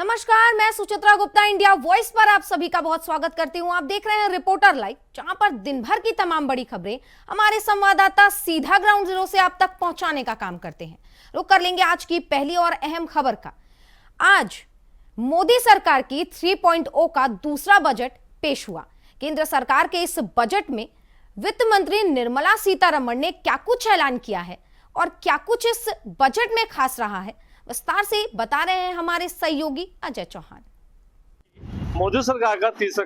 नमस्कार, मैं Suchitra Gupta India voice पर आप सभी का बहुत स्वागत करती हूं। आप देख रहे हैं रिपोर्टर लाइव, जहां पर दिन भर की तमाम बड़ी खबरें हमारे संवाददाता सीधा ग्राउंड जीरो से आप तक पहुंचाने का काम करते हैं। रुक कर लेंगे आज की पहली और अहम खबर का। आज मोदी सरकार की 3.0 का दूसरा बजट पेश हुआ। केंद्र सरकार के इस बजट में वित्त मंत्री निर्मला सीतारमण ने क्या कुछ ऐलान किया है और क्या कुछ इस बजट में खास रहा है, विस्तार से बता रहे हैं हमारे सहयोगी अजय चौहान। मोदी सरकार का तीसरा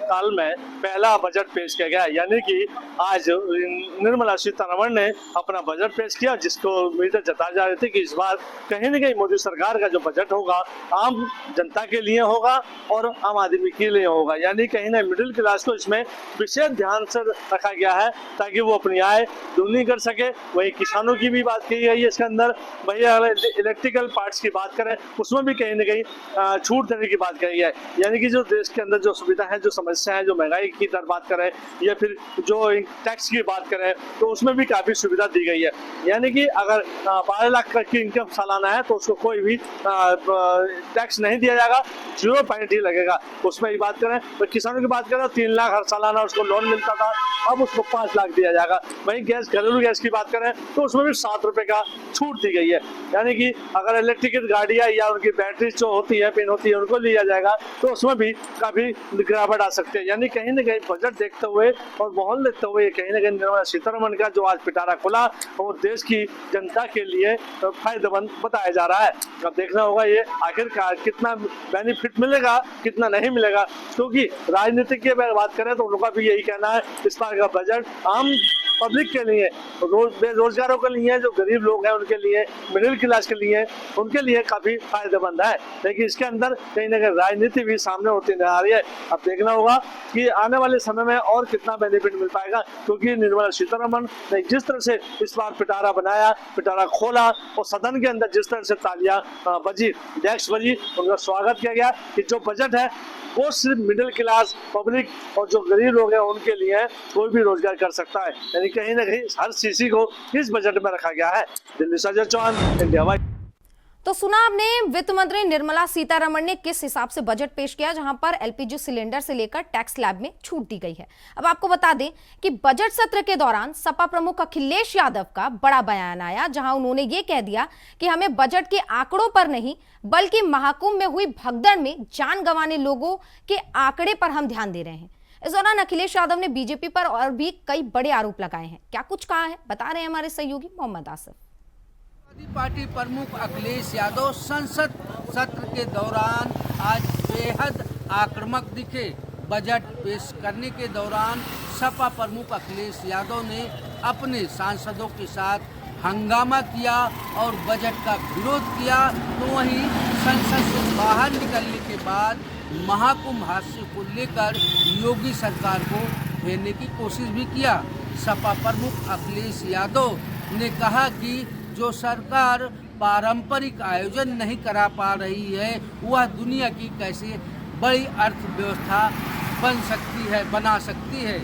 काल में पहला बजट पेश किया गया, यानी कि आज निर्मला सीतारमण ने अपना बजट पेश किया, जिसको उम्मीद जताई जा रही थी कि इस बार कहीं न कहीं मोदी सरकार का जो बजट होगा आम जनता के लिए होगा और आम आदमी के लिए होगा, यानी कहीं ना मिडिल क्लास को इसमें विशेष ध्यान से रखा गया है ताकि वो अपनी आय दुगनी कर सके। वही किसानों की भी बात की गई है इसके अंदर। वही अगर इलेक्ट्रिकल पार्ट्स की बात करें उसमें भी कहीं न कहीं छूट देने की बात कही है, यानी कि जो देश के अंदर जो सुविधा है, जो समस्या है, जो महंगाई की दर बात करें या फिर जो टैक्स की बात करें तो उसमें भी काफी सुविधा दी गई है। यानी कि अगर 12 लाख की इनकम सालाना है तो उसको कोई भी टैक्स नहीं दिया जाएगा, 0 ही लगेगा। उसमें ही बात करें तो किसानों की बात करें 3 लाख हर सालाना उसको लोन मिलता था, अब उसको 5 लाख दिया जाएगा। वहीं घरेलू गैस की बात करें तो उसमें भी 7 रुपए का छूट दी गई है, यानी कि अगर इलेक्ट्रिक गाड़ियां या उनकी बैटरी जो होती है पिन होती है उनको लिया जाएगा तो उसमें भी काफी गिरावट आ सकती है। यानी कहीं न कहीं बजट देखते हुए और माहौल देखते हुए कहीं न कहीं निर्मला सीतारमण का जो आज पिटारा खुला वो देश की जनता के लिए फायदेमंद बताया जा रहा है। अब देखना होगा ये आखिरकार कितना बेनिफिट मिलेगा, कितना नहीं मिलेगा, क्योंकि राजनीतिक की बात करें तो उनका भी यही कहना है इस बार का बजट आम पब्लिक के लिए, बेरोजगारों के लिए, जो गरीब लोग हैं उनके लिए, मिडिल क्लास के लिए, उनके लिए काफी फायदेमंद है। लेकिन इसके अंदर कहीं ना कहीं राजनीति भी सामने होती नजर आ रही है। अब देखना होगा कि आने वाले समय में और कितना बेनिफिट मिल पाएगा, क्योंकि निर्मला सीतारमण ने जिस तरह से इस बार पिटारा बनाया, पिटारा खोला और सदन के अंदर जिस तरह से तालियां बजी, डेस्क बजी, उनका स्वागत किया गया कि जो बजट है वो सिर्फ मिडिल क्लास पब्लिक और जो गरीब लोग हैं उनके लिए है, कोई भी रोजगार कर सकता है। यानी कहीं ना कहीं हर चीज को इस बजट में रखा गया है। दिल्ली से अजय चौहान, इंडिया वाइड। तो सुना आपने वित्त मंत्री निर्मला सीतारमण ने किस हिसाब से बजट पेश किया, जहां पर एलपीजी सिलेंडर से लेकर टैक्स स्लैब में छूट दी गई है। अब आपको बता दें कि बजट सत्र के दौरान सपा प्रमुख अखिलेश यादव का बड़ा बयान आया, जहां उन्होंने ये कह दिया कि हमें बजट के आंकड़ों पर नहीं बल्कि महाकुंभ में हुई भगदड़ में जान गंवाने लोगों के आंकड़े पर हम ध्यान दे रहे हैं। इस दौरान अखिलेश यादव ने बीजेपी पर और भी कई बड़े आरोप लगाए हैं। क्या कुछ कहा है बता रहे हैं हमारे सहयोगी मोहम्मद आसिफ। पार्टी प्रमुख अखिलेश यादव संसद सत्र के दौरान आज बेहद आक्रामक दिखे। बजट पेश करने के दौरान सपा प्रमुख अखिलेश यादव ने अपने सांसदों के साथ हंगामा किया और बजट का विरोध किया। तो वहीं संसद से बाहर निकलने के बाद महाकुंभ हादसे को लेकर योगी सरकार को घेरने की कोशिश भी किया। सपा प्रमुख अखिलेश यादव ने कहा कि जो सरकार पारंपरिक आयोजन नहीं करा पा रही है वह दुनिया की कैसे बड़ी अर्थव्यवस्था बना सकती है।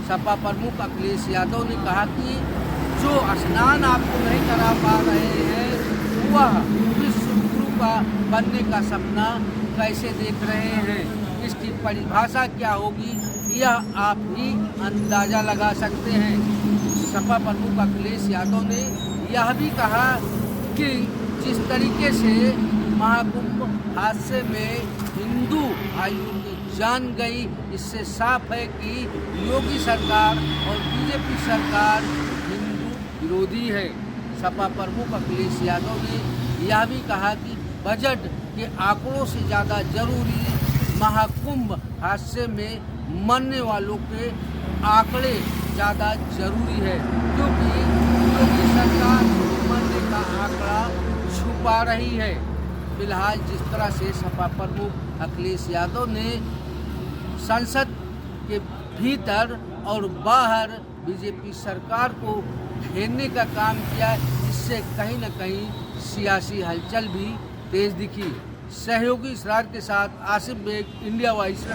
सपा प्रमुख अखिलेश यादव ने कहा कि जो स्नान आपको नहीं करा पा रहे हैं वह विश्व गुरु का बनने का सपना कैसे देख रहे हैं, इसकी परिभाषा क्या होगी यह आप ही अंदाजा लगा सकते हैं। सपा प्रमुख अखिलेश यादव ने यह भी कहा कि जिस तरीके से महाकुंभ हादसे में हिंदू भाइयों की जान गई, इससे साफ है कि योगी सरकार और बीजेपी सरकार हिंदू विरोधी है। सपा प्रमुख अखिलेश यादव ने यह भी कहा कि बजट के आंकड़ों से ज़्यादा जरूरी महाकुंभ हादसे में मरने वालों के आंकड़े ज़्यादा जरूरी है, क्योंकि योगी सरकार मरने का आंकड़ा छुपा रही है। फिलहाल जिस तरह से सपा प्रमुख अखिलेश यादव ने संसद के भीतर और बाहर बीजेपी सरकार को घेरने का काम किया, इससे कहीं न कहीं सियासी हलचल भी तेज दिखी। सहयोगी इसरार के साथ आसिफ बेग, इंडिया वॉइस।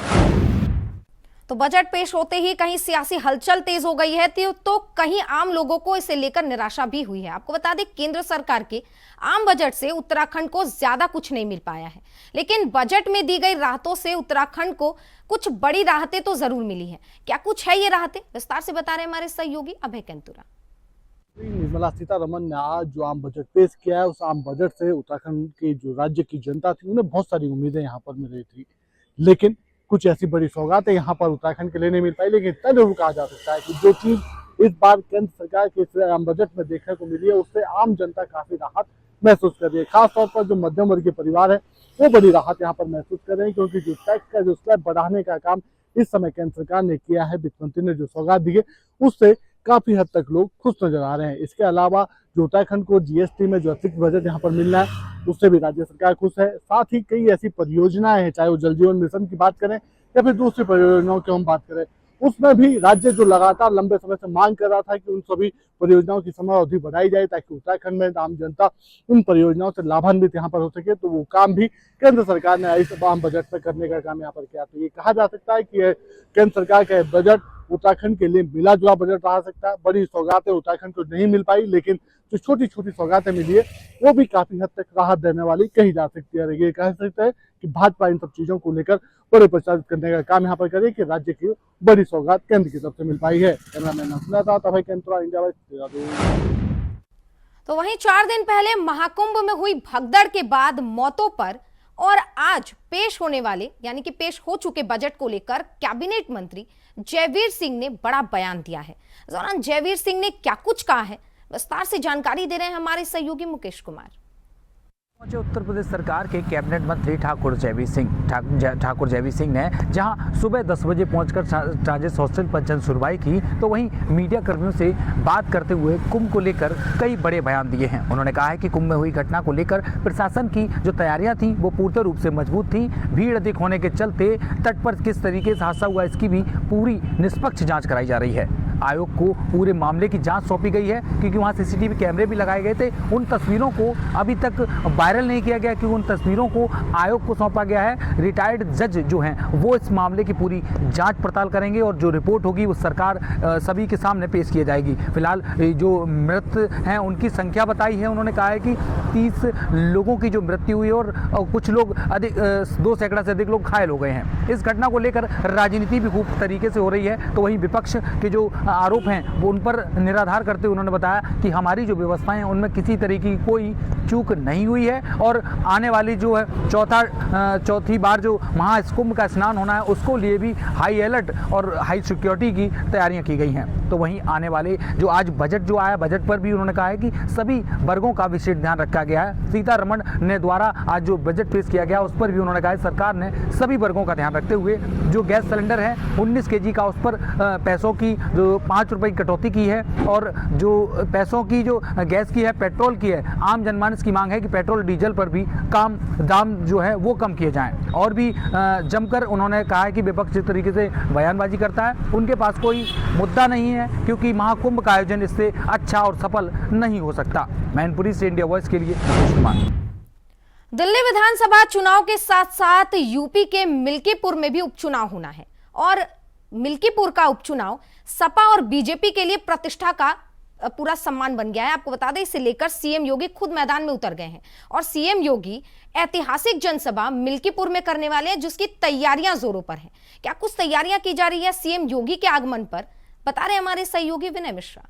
तो बजट पेश होते ही कहीं सियासी हलचल तेज हो गई है तो कहीं आम लोगों को इसे लेकर निराशा भी हुई है। आपको बता दें, केंद्र सरकार के आम बजट से उत्तराखंड को ज्यादा कुछ नहीं मिल पाया है, लेकिन बजट में दी गई राहतों से उत्तराखंड को कुछ बड़ी राहतें तो जरूर मिली हैं। क्या कुछ है ये राहतें, विस्तार से बता रहे हमारे सहयोगी अभय केंतुरा। निर्मला सीतारमण ने आज जो आम बजट पेश किया है, उस आम बजट से उत्तराखंड की जो राज्य की जनता थी उन्हें बहुत सारी उम्मीदें यहाँ पर मिल रही थी, लेकिन कुछ ऐसी बड़ी सौगातें यहाँ पर उत्तराखंड के लिए नहीं मिल पाई। लेकिन इतना जरूर कहा जा सकता है कि जो चीज इस बार केंद्र सरकार के इस आम बजट में देखने को मिली है, उससे आम जनता काफी राहत महसूस कर रही है। खासतौर पर जो मध्यम वर्गीय परिवार है वो बड़ी राहत यहाँ पर महसूस कर रहे हैं, क्योंकि जो टैक्स का जो स्लैब बढ़ाने का काम इस समय केंद्र सरकार ने किया है, वित्त मंत्री ने जो सौगात दी है, उससे काफी हद तक लोग खुश नजर आ रहे हैं। इसके अलावा जो उत्तराखंड को जीएसटी में जो अतिरिक्त बजट यहाँ पर मिलना है, उससे भी राज्य सरकार खुश है। साथ ही कई ऐसी परियोजनाएं हैं, चाहे वो जल जीवन मिशन की बात करें या फिर दूसरी परियोजनाओं की हम बात करें, उसमें भी राज्य जो लगातार लंबे समय से मांग कर रहा था कि उन सभी परियोजनाओं की समय अवधि बढ़ाई जाए, ताकि उत्तराखंड में आम जनता उन परियोजनाओं से लाभान्वित यहाँ पर हो सके, तो वो काम भी केंद्र सरकार ने इस आम बजट में करने का काम यहाँ पर किया। तो ये कहा जा सकता है कि केंद्र सरकार का बजट उत्तराखंड के लिए मिला जुला बजट रहा सकता है। बड़ी सौगातें उत्तराखंड को नहीं मिल पाई, लेकिन जो छोटी छोटी सौगातें मिली है वो भी काफी हद तक राहत देने वाली कही जा सकती है। ये कह सकते हैं कि भाजपा इन सब चीजों को लेकर बड़े प्रचारित करने का काम यहाँ पर करे कि राज्य की बड़ी सौगात केंद्र की तरफ से मिल पाई है। कैमरामैन अभय केंद्रा, इंडिया। तो वहीं 4 दिन पहले महाकुंभ में हुई भगदड़ के बाद मौतों पर और आज पेश होने वाले यानी कि पेश हो चुके बजट को लेकर कैबिनेट मंत्री जयवीर सिंह ने बड़ा बयान दिया है। इस दौरान जयवीर सिंह ने क्या कुछ कहा है, विस्तार से जानकारी दे रहे हैं हमारे सहयोगी मुकेश कुमार। उत्तर प्रदेश सरकार के कैबिनेट मंत्री ठाकुर जयवीर सिंह ने जहां सुबह 10 बजे पहुंचकर ट्रांजिट हॉस्टल पर जन सुनवाई की, तो वहीं मीडिया कर्मियों से बात करते हुए कुंभ को लेकर कई बड़े बयान दिए हैं। उन्होंने कहा है कि कुंभ में हुई घटना को लेकर प्रशासन की जो तैयारियां थी वो पूर्ण रूप से मजबूत थी। भीड़ अधिक होने के चलते तट पर किस तरीके से हादसा हुआ, इसकी भी पूरी निष्पक्ष जाँच कराई जा रही है। आयोग को पूरे मामले की जांच सौंपी गई है, क्योंकि वहां सीसीटीवी कैमरे भी लगाए गए थे। उन तस्वीरों को अभी तक वायरल नहीं किया गया, क्योंकि उन तस्वीरों को आयोग को सौंपा गया है। रिटायर्ड जज जो हैं वो इस मामले की पूरी जांच पड़ताल करेंगे और जो रिपोर्ट होगी वो सरकार सभी के सामने पेश की जाएगी। फिलहाल जो मृत हैं उनकी संख्या बताई है, उन्होंने कहा है कि 30 लोगों की जो मृत्यु हुई और कुछ लोग अधिक 2 सैकड़ा से अधिक लोग घायल हो गए हैं। इस घटना को लेकर राजनीति भी खूब तरीके से हो रही है। तो वहीं विपक्ष के जो आरोप हैं वो उन पर निराधार करते हुए उन्होंने बताया कि हमारी जो व्यवस्थाएं हैं उनमें किसी तरीके की कोई चूक नहीं हुई है और आने वाली जो है चौथी बार जो महाकुंभ का स्नान होना है उसको लिए भी हाई अलर्ट और हाई सिक्योरिटी की तैयारियां की गई हैं। तो वहीं आने वाले जो आज बजट जो आया, बजट पर भी उन्होंने कहा है कि सभी वर्गों का विशेष ध्यान रखा गया है। सीतारमण ने द्वारा आज जो बजट पेश किया गया उस पर भी उन्होंने कहा है सरकार ने सभी वर्गों का ध्यान रखते हुए जो गैस सिलेंडर है 19 kg का, उस पर पैसों की जो 5 रुपए की कटौती की है और जो पैसों की जो गैस की है, पेट्रोल की है, आम जनमानस की मांग है कि पेट्रोल डीजल पर भी दाम जो है वो कम किए जाएं। और भी जमकर उन्होंने कहा है कि विपक्ष जिस तरीके से बयानबाजी करता है उनके पास कोई मुद्दा नहीं है, क्योंकि महाकुंभ का आयोजन इससे अच्छा और सफल नहीं हो सकता। मैनपुरी से इंडिया वॉइस के लिए मुकेश कुमार। दिल्ली विधानसभा चुनाव के साथ साथ यूपी के मिल्कीपुर में भी उपचुनाव होना है और मिल्कीपुर का उपचुनाव सपा और बीजेपी के लिए प्रतिष्ठा का पूरा सम्मान बन गया है। आपको बता दें, इसे लेकर सीएम योगी खुद मैदान में उतर गए हैं और सीएम योगी ऐतिहासिक जनसभा मिल्कीपुर में करने वाले हैं, जिसकी तैयारियां जोरों पर हैं। क्या कुछ तैयारियां की जा रही है सीएम योगी के आगमन पर, बता रहे हमारे सहयोगी विनय मिश्रा।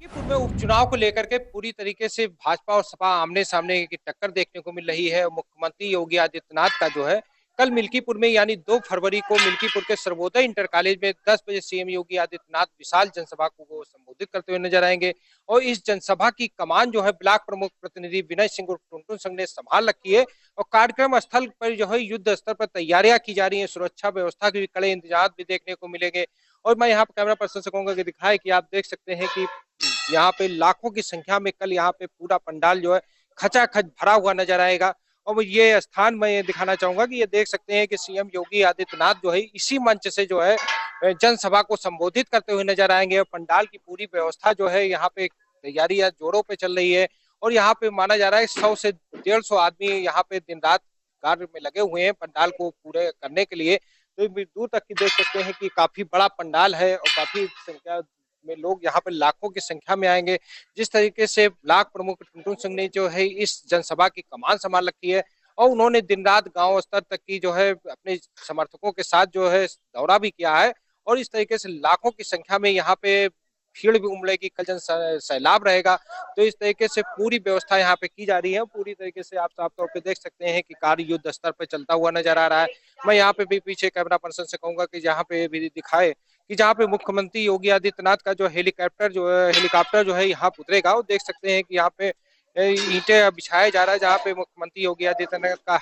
मिल्कीपुर में उपचुनाव को लेकर के पूरी तरीके से भाजपा और सपा आमने सामने की टक्कर देखने को मिल रही है। मुख्यमंत्री योगी आदित्यनाथ का जो है कल मिल्कीपुर में यानी 2 फरवरी को मिल्कीपुर के सर्वोदय इंटर कॉलेज में 10 बजे सीएम योगी आदित्यनाथ विशाल जनसभा को संबोधित करते हुए नजर आएंगे और इस जनसभा की कमान जो है ब्लॉक प्रमुख प्रतिनिधि विनय सिंह और टुनटुन सिंह ने संभाल रखी है और कार्यक्रम स्थल पर जो है युद्ध स्तर पर तैयारियां की जा रही है। सुरक्षा व्यवस्था के भी कड़े इंतजाम भी देखने को मिलेंगे और मैं यहाँ पर कैमरा पर्सन से कहूंगा कि दिखाए कि आप देख सकते हैं कि यहाँ पे लाखों की संख्या में कल यहाँ पे पूरा पंडाल जो है खचाखच भरा हुआ नजर आएगा। और ये स्थान मैं ये दिखाना चाहूंगा कि ये देख सकते हैं कि सीएम योगी आदित्यनाथ जो है इसी मंच से जो है जनसभा को संबोधित करते हुए नजर आएंगे। पंडाल की पूरी व्यवस्था जो है यहाँ पे तैयारियां जोरों पे चल रही है और यहाँ पे माना जा रहा है 100 से 150 आदमी यहाँ पे दिन रात कार्य में लगे हुए हैं पंडाल को पूरे करने के लिए। तो दूर तक की देख सकते हैं कि काफी बड़ा पंडाल है और काफी संख्या में लोग यहाँ पे लाखों की संख्या में आएंगे। जिस तरीके से ब्लॉक प्रमुख टुनटुन सिंह ने जो है इस जनसभा की कमान संभाल रखी है और उन्होंने दिन रात गांव स्तर तक की जो है अपने समर्थकों के साथ जो है दौरा भी किया है और इस तरीके से लाखों की संख्या में यहाँ पे भीड़ भी उमड़ेगी, कल जन सैलाब रहेगा। तो इस तरीके से पूरी व्यवस्था यहाँ पे की जा रही है। पूरी तरीके से आप साफ तौर पे देख सकते हैं कि कार्य युद्ध स्तर पे चलता हुआ नजर आ रहा है। मैं यहाँ पे भी पीछे कैमरा पर्सन से कहूंगा कि यहाँ पे भी दिखाए कि जहाँ पे मुख्यमंत्री योगी आदित्यनाथ का जो हेलीकॉप्टर जो है यहाँ उतरेगा। और देख सकते हैं कि यहाँ पे ईंटें बिछाया जा रहा है जहाँ पे मुख्यमंत्री योगी आदित्यनाथ का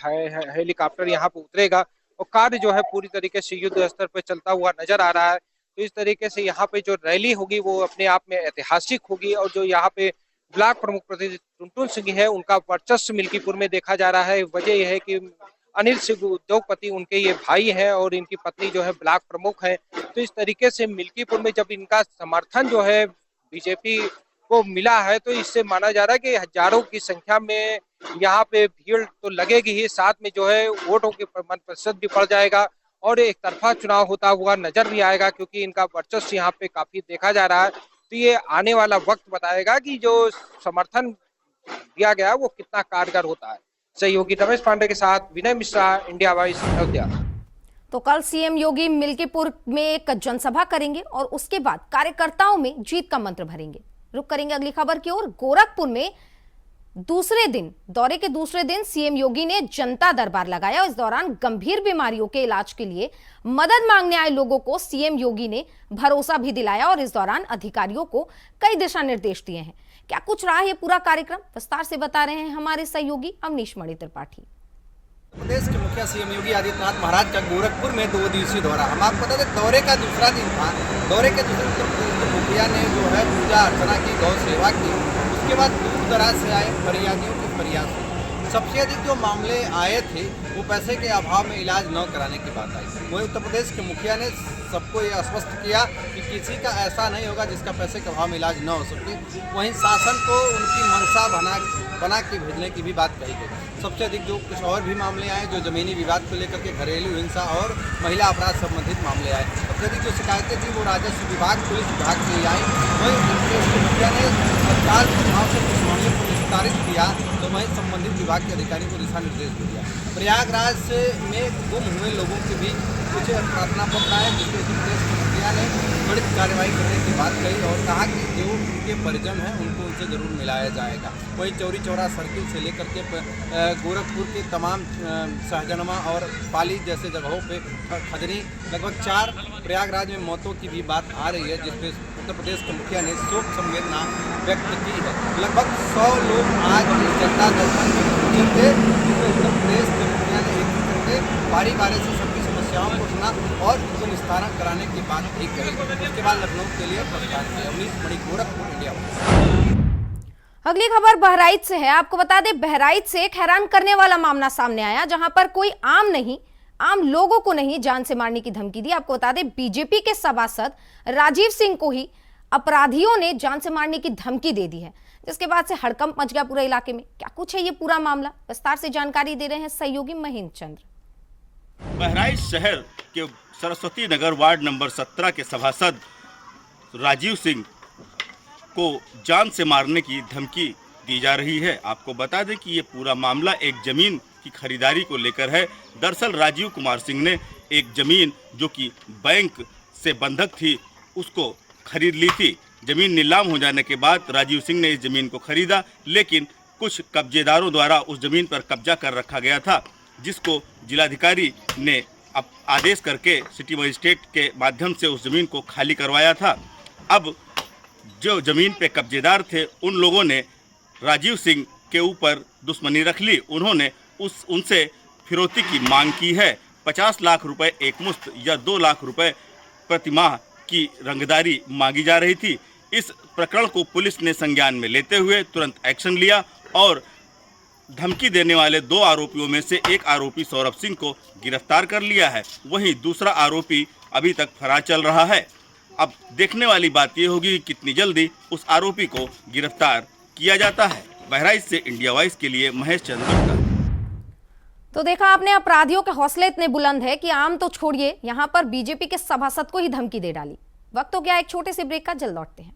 हेलीकॉप्टर यहाँ पे उतरेगा और कार्य जो है पूरी तरीके से युद्ध स्तर पे चलता हुआ नजर आ रहा है। तो इस तरीके से यहाँ पे जो रैली होगी वो अपने आप में ऐतिहासिक होगी और जो यहाँ पे ब्लॉक प्रमुख टुनटुन सिंह है उनका वर्चस्व मिल्कीपुर में देखा जा रहा है। वजह यह है कि अनिल सिंह उद्योगपति उनके ये भाई हैं और इनकी पत्नी जो है ब्लॉक प्रमुख है। तो इस तरीके से मिल्कीपुर में जब इनका समर्थन जो है बीजेपी को मिला है तो इससे माना जा रहा है कि हजारों की संख्या में यहाँ पे भीड़ तो लगेगी ही, साथ में जो है वोटों के प्रतिशत भी बढ़ जाएगा और एक तरफा चुनाव होता हुआ नजर भी आएगा क्योंकि इनका वर्चस्व यहाँ पे काफी देखा जा रहा है। तो ये आने वाला वक्त बताएगा कि जो समर्थन दिया गया वो कितना कारगर होता है। सहयोगी रमेश पांडे के साथ विनय मिश्रा, इंडिया वॉइस, अयोध्या। तो कल सीएम योगी मिल्कीपुर में एक जनसभा करेंगे और उसके बाद कार्यकर्ताओं में जीत का मंत्र भरेंगे। रुक करेंगे अगली खबर की ओर। गोरखपुर में दौरे के दूसरे दिन सीएम योगी ने जनता दरबार लगाया। इस दौरान गंभीर बीमारियों के इलाज के लिए मदद मांगने आए लोगों को सीएम योगी ने भरोसा भी दिलाया और इस दौरान अधिकारियों को कई दिशा निर्देश दिए हैं। क्या कुछ रहा है पूरा कार्यक्रम, विस्तार से बता रहे हैं हमारे सहयोगी अवनीश मणि त्रिपाठी। प्रदेश के मुखिया सीएम योगी आदित्यनाथ महाराज का गोरखपुर में 2 दिवसीय दौरा। हम आपको बता दें दौरे का दूसरा दिन था। दौरे के दूसरे दिन मुखिया ने जो है पूजा अर्चना की, गौ सेवा की। उसके बाद दूर दराज से आए फरियादियों की फरियाद सुनी। सबसे अधिक जो मामले आए थे वो पैसे के अभाव में इलाज न कराने की बात आई। वहीं उत्तर प्रदेश के मुखिया ने सबको ये आश्वस्त किया कि किसी का ऐसा नहीं होगा जिसका पैसे के अभाव में इलाज न हो सके। वहीं शासन को उनकी मंशा बना के भेजने की भी बात कही गई। सबसे अधिक जो कुछ और भी मामले आए जो जमीनी विवाद को लेकर के, घरेलू हिंसा और महिला अपराध संबंधित मामले आए। सबसे अधिक जो शिकायतें थी वो राजस्व विभाग, पुलिस विभाग से आई। वहीं उत्तर प्रदेश के मुखिया ने तत्काल प्रभाव से कुछ मामले को निस्तारित किया तो वहीं संबंधित विभाग के अधिकारियों को दिशा निर्देश भी दिया। प्रयागराज में गुम हुए लोगों के बीच कुछ प्रार्थना पत्र आए जिसमें उत्तर प्रदेश के मुखिया ने त्वरित कार्रवाई करने की बात कही और कहा कि जो उनके परिजन हैं उनको उनसे जरूर मिलाया जाएगा। वहीं चौरी चौरा सर्किल से लेकर के गोरखपुर के तमाम शाहजनमा और पाली जैसे जगहों पे खजनी लगभग 4 प्रयागराज में मौतों की भी बात आ रही है जिसपे उत्तर प्रदेश के मुखिया ने शोक संवेदना व्यक्त की है। लगभग 100 लोग आज जनता दरबार में पहुंचे थे जिसमें उत्तर प्रदेश के मुखिया ने एक करके बारी बारी से सबकी समस्याओं को सुना और उनको निस्तारण कराने की बात भी करी। उसके बाद लखनऊ के लिए प्रस्थान किया। अवनीश मणि, गोरखपुर, इंडिया। अगली खबर बहराइच से है। आपको बता दें बहराइच से एक हैरान करने वाला मामला सामने आया जहां पर कोई आम लोगों को नहीं जान से मारने की धमकी दी। आपको बता दें बीजेपी के सभासद राजीव सिंह को ही अपराधियों ने जान से मारने की धमकी दे दी है, जिसके बाद से हड़कंप मच गया पूरे इलाके में। क्या कुछ है ये पूरा मामला, विस्तार से जानकारी दे रहे हैं सहयोगी महेंद्र चंद्र। बहराइच शहर के सरस्वती नगर वार्ड नंबर 17 के सभासद राजीव सिंह को जान से मारने की धमकी दी जा रही है। आपको बता दें कि ये पूरा मामला एक जमीन की खरीदारी को लेकर है। दरअसल राजीव कुमार सिंह ने एक जमीन जो कि बैंक से बंधक थी उसको खरीद ली थी। जमीन नीलाम हो जाने के बाद राजीव सिंह ने इस जमीन को खरीदा, लेकिन कुछ कब्जेदारों द्वारा उस जमीन पर कब्जा कर रखा गया था, जिसको जिलाधिकारी ने अब आदेश करके सिटी मजिस्ट्रेट के माध्यम से उस जमीन को खाली करवाया था। अब जो जमीन पे कब्जेदार थे उन लोगों ने राजीव सिंह के ऊपर दुश्मनी रख ली। उन्होंने उनसे फिरौती की मांग की है। 50 लाख रुपए एकमुश्त या 2 लाख रुपए प्रतिमाह की रंगदारी मांगी जा रही थी। इस प्रकरण को पुलिस ने संज्ञान में लेते हुए तुरंत एक्शन लिया और धमकी देने वाले 2 आरोपियों में से एक आरोपी सौरभ सिंह को गिरफ्तार कर लिया है। वहीं दूसरा आरोपी अभी तक फरार चल रहा है। अब देखने वाली बात यह होगी कि कितनी जल्दी उस आरोपी को गिरफ्तार किया जाता है। बहराइच से इंडिया वॉइस के लिए महेश चंद्र। तो देखा आपने, अपराधियों के हौसले इतने बुलंद है कि आम तो छोड़िए, यहां पर बीजेपी के सभासद को ही धमकी दे डाली। वक्त हो गया एक छोटे से ब्रेक का, जल्द लौटते हैं।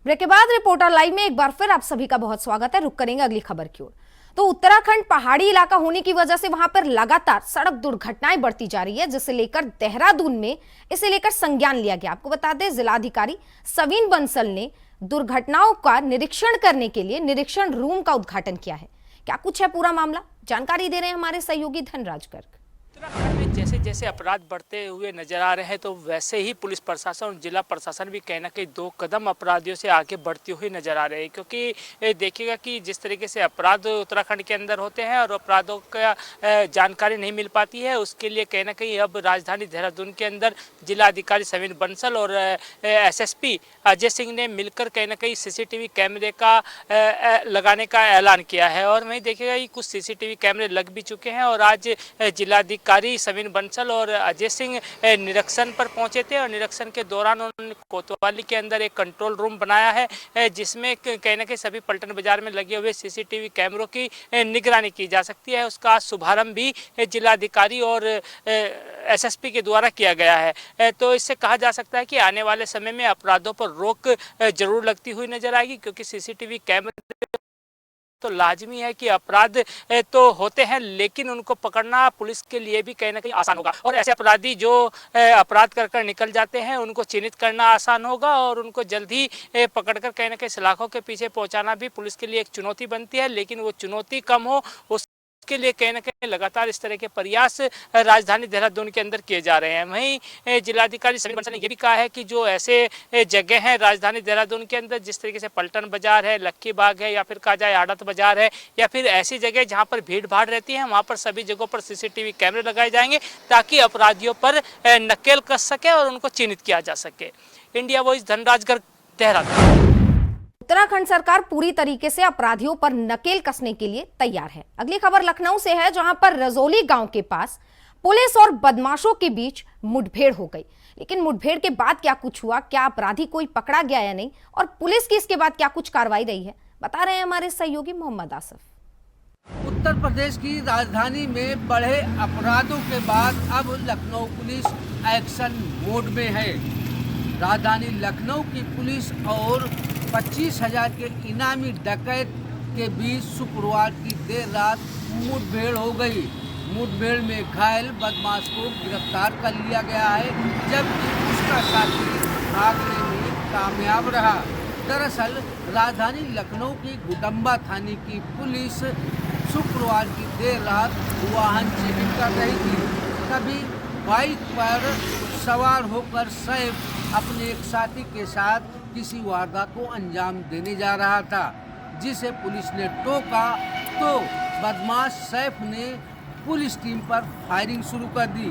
ब्रेक के बाद रिपोर्टर लाइव में एक बार फिर आप सभी का बहुत स्वागत है। रुक करेंगे अगली खबर की ओर। तो उत्तराखंड पहाड़ी इलाका होने की वजह से वहां पर लगातार सड़क दुर्घटनाएं बढ़ती जा रही है, जिसे लेकर देहरादून में इसे लेकर संज्ञान लिया गया। आपको बता दें, जिलाधिकारी सविन बंसल ने दुर्घटनाओं का निरीक्षण करने के लिए निरीक्षण रूम का उद्घाटन किया है। क्या कुछ है पूरा मामला, जानकारी दे रहे हैं हमारे सहयोगी धनराज गर्ग। उत्तराखंड में जैसे जैसे अपराध बढ़ते हुए नजर आ रहे हैं, तो वैसे ही पुलिस प्रशासन और जिला प्रशासन भी कहीं ना कहीं 2 कदम अपराधियों से आगे बढ़ती हुई नजर आ रहे हैं। क्योंकि देखिएगा कि जिस तरीके से अपराध उत्तराखंड के अंदर होते हैं और अपराधों का जानकारी नहीं मिल पाती है, उसके लिए कहीं ना कहीं अब राजधानी देहरादून के अंदर जिला अधिकारी सविन बंसल और SSP अजय सिंह ने मिलकर कहीं ना कहीं CCTV कैमरे का लगाने का ऐलान किया है। और वहीं देखिएगा कि कुछ CCTV कैमरे लग भी चुके हैं और आज जिलाधिकारी सविन बंसल और अजय सिंह निरीक्षण पर पहुंचे थे और निरीक्षण के दौरान उन्होंने कोतवाली के अंदर एक कंट्रोल रूम बनाया है, जिसमें कहीं ना कहीं सभी पलटन बाजार में लगे हुए CCTV कैमरों की निगरानी की जा सकती है। उसका शुभारंभ भी जिलाधिकारी और SSP के द्वारा किया गया है। तो इससे कहा जा सकता है कि आने वाले समय में अपराधों पर रोक जरूर लगती हुई नजर आएगी, क्योंकि CCTV कैमरे तो लाजमी है कि अपराध तो होते हैं, लेकिन उनको पकड़ना पुलिस के लिए भी कहीं ना कहीं आसान होगा। और ऐसे अपराधी जो अपराध कर निकल जाते हैं, उनको चिन्हित करना आसान होगा और उनको जल्दी पकड़कर कहीं ना कहीं सलाखों के पीछे पहुंचाना भी पुलिस के लिए एक चुनौती बनती है। लेकिन वो चुनौती कम हो, उसके लिए कहीं ना कहीं लगातार इस तरह के प्रयास राजधानी देहरादून के अंदर किए जा रहे हैं। वहीं जिलाधिकारी सविन बंसल ने यह भी कहा है कि जो ऐसे जगह हैं राजधानी देहरादून के अंदर, जिस तरीके से पलटन बाजार है, लक्की बाग है, या फिर कहा जाए आड़त बाजार है, या फिर ऐसी जगह जहां पर भीड़ भाड़ रहती है, वहां पर सभी जगहों पर CCTV कैमरे लगाए जाएंगे ताकि अपराधियों पर नकेल कस सके और उनको चिन्हित किया जा सके। India voice, Dhanraj Garg, Dehradun. उत्तराखंड सरकार पूरी तरीके से अपराधियों पर नकेल कसने के लिए तैयार है। अगली खबर लखनऊ से है, जहां पर रजौली गांव के पास पुलिस और बदमाशों के बीच मुठभेड़ हो गई। लेकिन मुठभेड़ के बाद क्या कुछ हुआ, क्या अपराधी कोई पकड़ा गया या नहीं, और पुलिस की इसके बाद क्या कुछ कार्रवाई रही है, बता रहे हैं हमारे सहयोगी मोहम्मद आसिफ। उत्तर प्रदेश की राजधानी में बढ़े अपराधों के बाद अब लखनऊ पुलिस एक्शन मोड में है। राजधानी लखनऊ की पुलिस और 25,000 के इनामी डकैत के बीच शुक्रवार की देर रात मुठभेड़ हो गई। मुठभेड़ में घायल बदमाश को गिरफ्तार कर लिया गया है, जबकि उसका साथी भागने में कामयाब रहा। दरअसल राजधानी लखनऊ की गुडम्बा थाने की पुलिस शुक्रवार की देर रात वाहन चेकिंग कर रही थी। तभी बाइक पर सवार होकर सैफ अपने एक साथी के साथ किसी वारदात को अंजाम देने जा रहा था, जिसे पुलिस ने टोका तो बदमाश सैफ ने पुलिस टीम पर फायरिंग शुरू कर दी।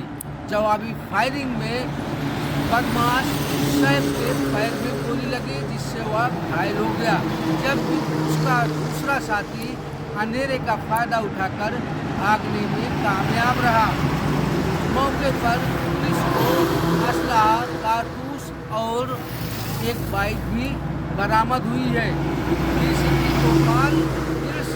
जवाबी फायरिंग में बदमाश सैफ के पैर में गोली लगी, जिससे वह घायल हो गया, जबकि उसका दूसरा साथी अंधेरे का फायदा उठाकर भागने में कामयाब रहा। मौके पर पुलिस को असलहा, कारतूस और एक बाइक भी बरामद हुई है। डीसीपी गोपाल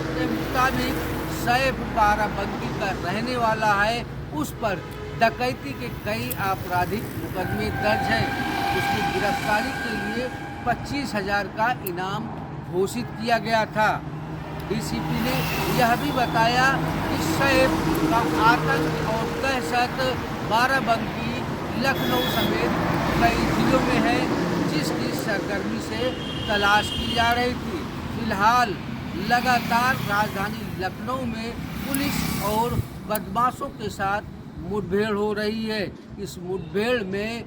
के मुताबिक सैफ बाराबंकी का रहने वाला है, उस पर डकैती के कई आपराधिक मुकदमे दर्ज हैं। उसकी गिरफ्तारी के लिए 25,000 का इनाम घोषित किया गया था। डीसीपी ने यह भी बताया कि सैफ का आतंक और दहशत बाराबंकी, लखनऊ समेत कई जिलों में है, जिसकी सरगर्मी से तलाश की जा रही थी। फिलहाल लगातार राजधानी लखनऊ में पुलिस और बदमाशों के साथ मुठभेड़ हो रही है। इस मुठभेड़ में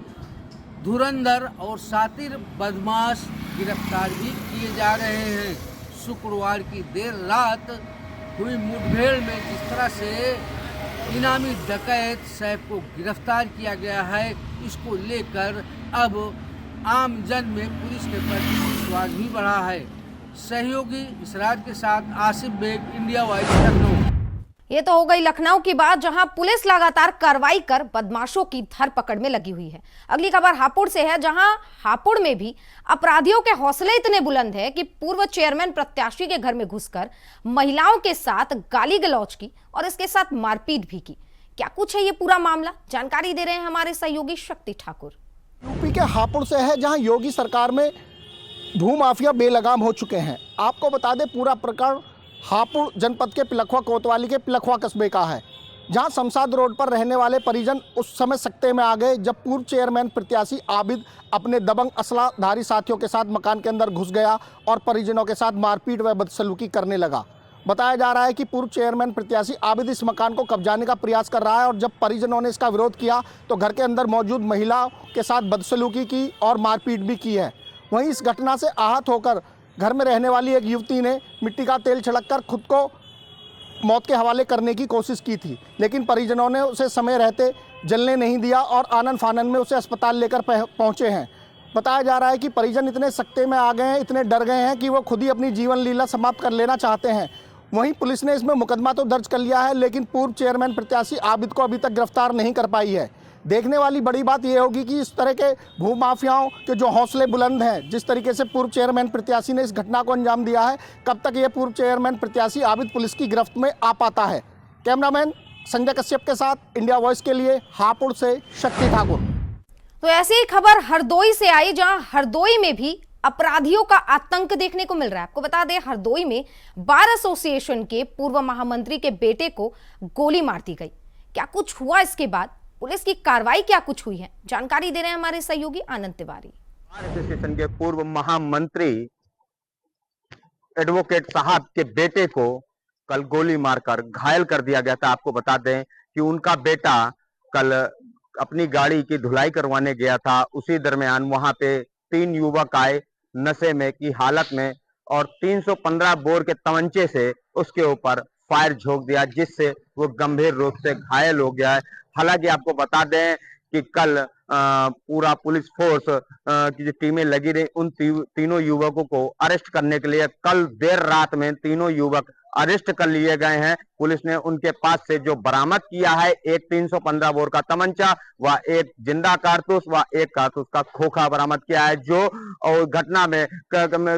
धुरंधर और शातिर बदमाश गिरफ्तार भी किए जा रहे हैं। शुक्रवार की देर रात हुई मुठभेड़ में जिस तरह से इनामी डकैत सैफ को गिरफ्तार किया गया है, इसको लेकर अब आम जन में पुलिस के प्रति विश्वास भी बढ़ा है। सहयोगी इसराज के साथ आसिफ बेग, इंडिया वॉइस, लखनऊ। ये तो हो गई लखनऊ की बात, जहां पुलिस लगातार कार्रवाई कर बदमाशों की धरपकड़ में लगी हुई है। अगली खबर हापुड़ से है, जहां हापुड़ में भी अपराधियों के हौसले इतने बुलंद है कि पूर्व चेयरमैन प्रत्याशी के घर में घुसकर महिलाओं के साथ गाली गलौज की और इसके साथ मारपीट भी की। क्या कुछ है ये पूरा मामला, जानकारी दे रहे हैं हमारे सहयोगी शक्ति ठाकुर। यूपी के हापुड़ से है, जहां योगी सरकार में भूमाफिया बेलगाम हो चुके हैं। आपको बता दें, पूरा प्रकरण हापुड़ जनपद के पिलखवा कोतवाली के पिलखवा कस्बे का है, जहां शमशाद रोड पर रहने वाले परिजन उस समय सकते में आ गए जब पूर्व चेयरमैन प्रत्याशी आबिद अपने दबंग असलाधारी साथियों के साथ मकान के अंदर घुस गया और परिजनों के साथ मारपीट व बदसलूकी करने लगा। बताया जा रहा है कि पूर्व चेयरमैन प्रत्याशी आबिद इस मकान को कब्जाने का प्रयास कर रहा है और जब परिजनों ने इसका विरोध किया तो घर के अंदर मौजूद महिलाओं के साथ बदसलूकी की और मारपीट भी की है। वहीं इस घटना से आहत होकर घर में रहने वाली एक युवती ने मिट्टी का तेल छिड़ककर खुद को मौत के हवाले करने की कोशिश की थी, लेकिन परिजनों ने उसे समय रहते जलने नहीं दिया और आनन फानन में उसे अस्पताल लेकर पहुंचे हैं। बताया जा रहा है कि परिजन इतने सकते में आ गए हैं, इतने डर गए हैं कि वो खुद ही अपनी जीवन लीला समाप्त कर लेना चाहते हैं। वहीं पुलिस ने इसमें मुकदमा तो दर्ज कर लिया है, लेकिन पूर्व चेयरमैन प्रत्याशी आबिद को अभी तक गिरफ्तार नहीं कर पाई है। देखने वाली बड़ी बात यह होगी कि इस तरह के भूमाफियाओं के जो हौसले बुलंद हैं, जिस तरीके से पूर्व चेयरमैन प्रत्याशी ने इस घटना को अंजाम दिया है, कब तक ये पूर्व चेयरमैन प्रत्याशी आबिद पुलिस की गिरफ्त में आ पाता है। कैमरामैन संजय कश्यप के साथ इंडिया वॉइस के लिए हापुड़ से शक्ति ठाकुर। तो ऐसी ही खबर हरदोई से आई, जहां हरदोई में भी अपराधियों का आतंक देखने को मिल रहा है। आपको बता दें, हरदोई में बार एसोसिएशन के पूर्व महामंत्री के बेटे को गोली मार दी गई। क्या कुछ हुआ, इसके बाद पुलिस की कार्रवाई क्या कुछ हुई है, जानकारी दे रहे हैं हमारे सहयोगी आनंद तिवारी। बार एसोसिएशन के पूर्व महामंत्री एडवोकेट साहब के बेटे को कल गोली मारकर घायल कर दिया गया था। आपको बता दें कि उनका बेटा कल अपनी गाड़ी की धुलाई करवाने गया था। उसी दरमियान वहां पे 3 युवक आए नशे में की हालत में और 315 बोर के तमंचे से उसके ऊपर फायर झोंक दिया, जिससे वो गंभीर रूप से घायल हो गया है। हालांकि आपको बता दें कि कल पूरा पुलिस फोर्स की जो टीमें लगी रही, उन तीनों युवकों को अरेस्ट करने के लिए कल देर रात में तीनों युवक अरेस्ट कर लिए गए हैं। पुलिस ने उनके पास से जो बरामद किया है, एक 315 बोर का तमंचा व एक जिंदा कारतूस व एक कारतूस का खोखा बरामद किया है। जो और घटना में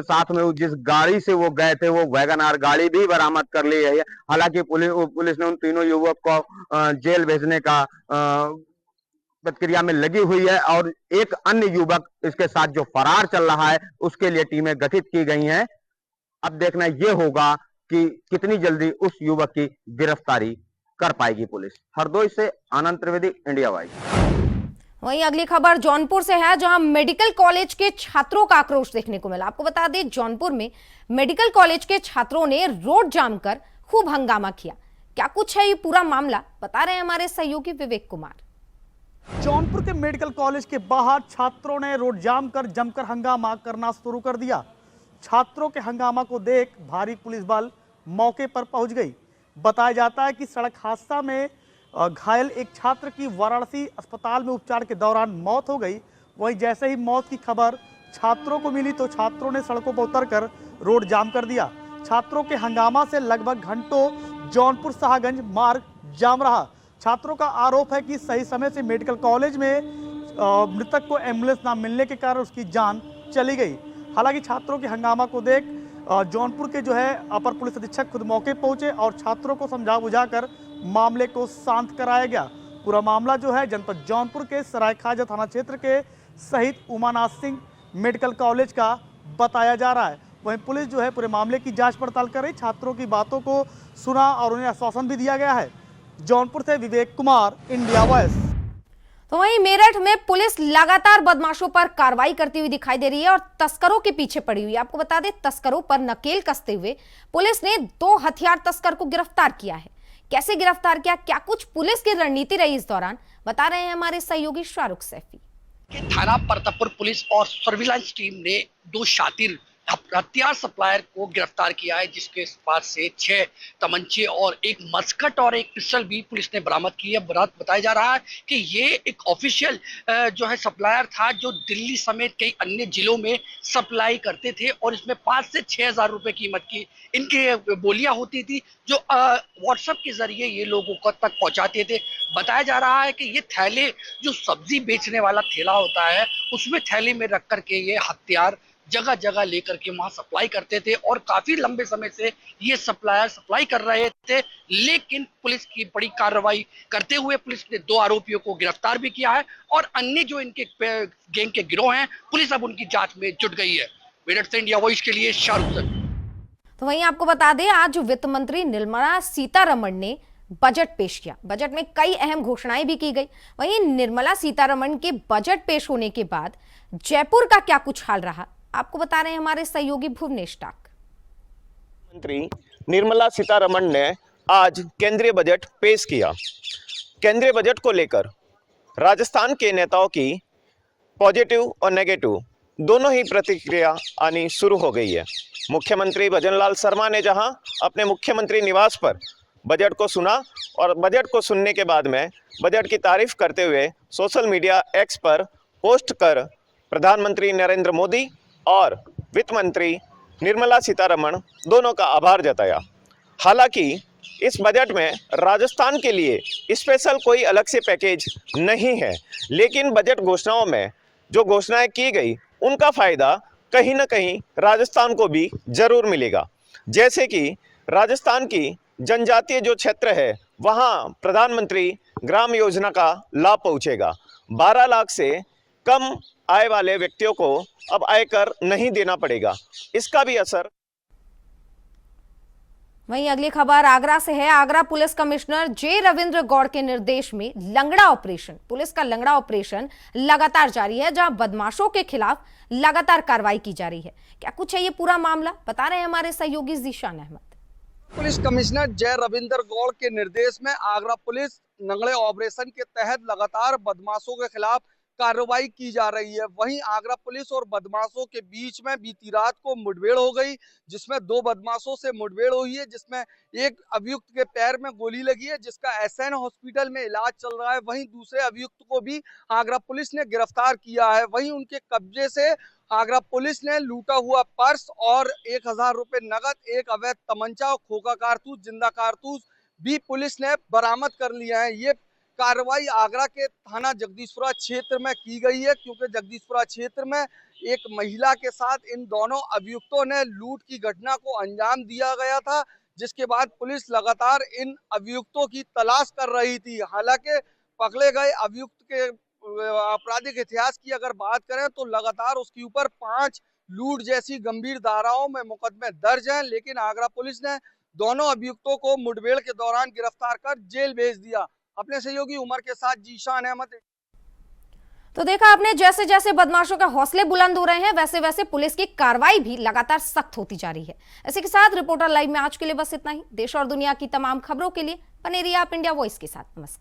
साथ में जिस गाड़ी से वो गए थे, वो वैगन आर गाड़ी भी बरामद कर ली है। हालांकि पुलिस ने उन तीनों युवक को जेल भेजने का प्रक्रिया में लगी हुई है और एक अन्य युवक इसके साथ जो फरार चल रहा है, उसके लिए टीमें गठित की गई हैं। अब देखना यह होगा कि कितनी जल्दी उस युवक की गिरफ्तारी कर पाएगी पुलिस। हरदोई से आनंद त्रिवेदी, इंडिया वाइज। वहीं अगली खबर जौनपुर से है, जहां मेडिकल कॉलेज के छात्रों का आक्रोश देखने को मिला। आपको बता दें, जौनपुर में मेडिकल कॉलेज के छात्रों ने रोड जाम कर खूब हंगामा किया। क्या कुछ है ये पूरा मामला, बता रहे हैं हमारे सहयोगी विवेक कुमार। जौनपुर के मेडिकल कॉलेज के बाहर छात्रों ने रोड जाम कर जमकर हंगामा करना शुरू कर दिया। छात्रों के हंगामा को देख भारी पुलिस बल मौके पर पहुंच गई। बताया जाता है कि सड़क हादसा में घायल एक छात्र की वाराणसी अस्पताल में उपचार के दौरान मौत हो गई। वहीं जैसे ही मौत की खबर छात्रों को मिली तो छात्रों ने सड़कों पर उतरकर रोड जाम कर दिया। छात्रों के हंगामा से लगभग घंटों जौनपुर शाहगंज मार्ग जाम रहा। छात्रों का आरोप है कि सही समय से मेडिकल कॉलेज में मृतक को एम्बुलेंस न मिलने के कारण उसकी जान चली गई। हालांकि छात्रों के हंगामा को देख जौनपुर के जो है अपर पुलिस अधीक्षक खुद मौके पहुंचे और छात्रों को समझा बुझाकर मामले को शांत कराया गया। पूरा मामला जो है जनपद जौनपुर के सरायखाजा थाना क्षेत्र के शहीद उमानाथ सिंह मेडिकल कॉलेज का बताया जा रहा है। वहीं पुलिस जो है पूरे मामले की जांच पड़ताल कर रही। छात्रों की बातों को सुना और उन्हें आश्वासन भी दिया गया है। जौनपुर से विवेक कुमार, इंडिया वॉइस। तो वहीं मेरठ में पुलिस लगातार बदमाशों पर कार्रवाई करती हुई दिखाई दे रही है और तस्करों के पीछे पड़ी हुई है। आपको बता दें, तस्करों पर नकेल कसते हुए पुलिस ने 2 हथियार तस्कर को गिरफ्तार किया है। कैसे गिरफ्तार किया, क्या कुछ पुलिस की रणनीति रही इस दौरान, बता रहे हैं हमारे सहयोगी शाहरुख सैफी। थाना परतपुर पुलिस और सर्विलांस टीम ने 2 शातिर हथियार सप्लायर को गिरफ्तार किया है, जिसके पास से 6 तमंचे और एक मस्कट और एक पिस्टल भी पुलिस ने बरामद की है। बताया जा रहा है कि ये एक ऑफिशियल जो है सप्लायर था, जो दिल्ली समेत कई अन्य जिलों में सप्लाई करते थे और इसमें 5 से 6 हज़ार रुपए कीमत की इनकी बोलियां होती थी, जो व्हाट्सएप के जरिए ये लोगों को तक पहुंचाते थे। बताया जा रहा है कि ये थैले, जो सब्जी बेचने वाला ठेला होता है, उसमें थैले में रख करके ये हथियार जगह जगह लेकर के वहां सप्लाई करते थे और काफी लंबे समय से ये सप्लायर सप्लाई कर रहे थे। लेकिन पुलिस की बड़ी कार्रवाई करते हुए पुलिस ने 2 आरोपियों को गिरफ्तार भी किया है और अन्य जो इनके गैंग के गिरोह हैं, पुलिस अब उनकी जांच में जुट गई है। मेरठ से इंडिया वॉइस के लिए शाहरुख सर। तो वहीं आपको बता दें, आज वित्त मंत्री निर्मला सीतारमण ने बजट पेश किया। बजट में कई अहम घोषणाएं भी की गई। वहीं निर्मला सीतारमण के बजट पेश होने के बाद जयपुर का क्या कुछ हाल रहा, आपको बता रहे हैं हमारे सहयोगी भुवनेश टाक। मंत्री निर्मला सीतारमण ने आज केंद्रीय बजट पेश किया। केंद्रीय बजट को लेकर राजस्थान के नेताओं की पॉजिटिव और नेगेटिव दोनों ही प्रतिक्रिया आनी शुरू हो गई है। मुख्यमंत्री भजनलाल शर्मा ने जहां अपने मुख्यमंत्री निवास पर बजट को सुना और बजट को सुनने के बाद में बजट की तारीफ करते हुए सोशल मीडिया एक्स पर पोस्ट कर प्रधानमंत्री नरेंद्र मोदी और वित्त मंत्री निर्मला सीतारमण दोनों का आभार जताया। हालांकि इस बजट में राजस्थान के लिए स्पेशल कोई अलग से पैकेज नहीं है, लेकिन बजट घोषणाओं में जो घोषणाएं की गई उनका फायदा कहीं ना कहीं राजस्थान को भी जरूर मिलेगा। जैसे कि राजस्थान की जनजातीय जो क्षेत्र है, वहां प्रधानमंत्री ग्राम योजना का लाभ पहुंचेगा। 12 लाख से कम आय वाले व्यक्तियों को अब आयकर नहीं देना पड़ेगा, इसका भी असर। वहीं अगली खबर आगरा से है। आगरा पुलिस कमिश्नर जे रविंद्र गौड़ के निर्देश में लंगड़ा ऑपरेशन, पुलिस का लंगड़ा ऑपरेशन लगातार जारी है, जहां बदमाशों के खिलाफ लगातार कार्रवाई की जा रही है। क्या कुछ है ये पूरा मामला, बता रहे हैं हमारे सहयोगी जीशान अहमद। पुलिस कमिश्नर जय रविंद्र गौड़ के निर्देश में आगरा पुलिस लंगड़े ऑपरेशन के तहत लगातार बदमाशों के खिलाफ कार्रवाई की जा रही है। वहीं आगरा पुलिस और बदमाशों के बीच में बीती रात को मुठभेड़ हो गई, जिसमें 2 बदमाशों से मुठभेड़ हुई है, जिसमें एक अभियुक्त के पैर में गोली लगी है, जिसका एसएन हॉस्पिटल में इलाज चल रहा है। वहीं दूसरे अभियुक्त को भी आगरा पुलिस ने गिरफ्तार किया है। वहीं उनके कब्जे से आगरा पुलिस ने लूटा हुआ पर्स और 1000 रुपए नगद, एक अवैध तमंचा और खोखा कारतूस, जिंदा कारतूस भी पुलिस ने बरामद कर लिया है। ये कार्रवाई आगरा के थाना जगदीशपुरा क्षेत्र में की गई है, क्योंकि जगदीशपुरा क्षेत्र में एक महिला के साथ इन दोनों अभियुक्तों ने लूट की घटना को अंजाम दिया गया था, जिसके बाद पुलिस लगातार इन अभियुक्तों की तलाश कर रही थी। हालांकि पकड़े गए अभियुक्त के आपराधिक इतिहास की अगर बात करें तो लगातार उसके ऊपर 5 लूट जैसी गंभीर धाराओं में मुकदमे दर्ज हैं, लेकिन आगरा पुलिस ने दोनों अभियुक्तों को मुठभेड़ के दौरान गिरफ्तार कर जेल भेज दिया। अपने सहयोगी उमर के साथ जीशान अहमद। तो देखा आपने, जैसे जैसे बदमाशों के हौसले बुलंद हो रहे हैं, वैसे वैसे पुलिस की कार्रवाई भी लगातार सख्त होती जा रही है। इसी के साथ रिपोर्टर लाइव में आज के लिए बस इतना ही। देश और दुनिया की तमाम खबरों के लिए बने रहिए आप इंडिया वॉइस के साथ। नमस्कार।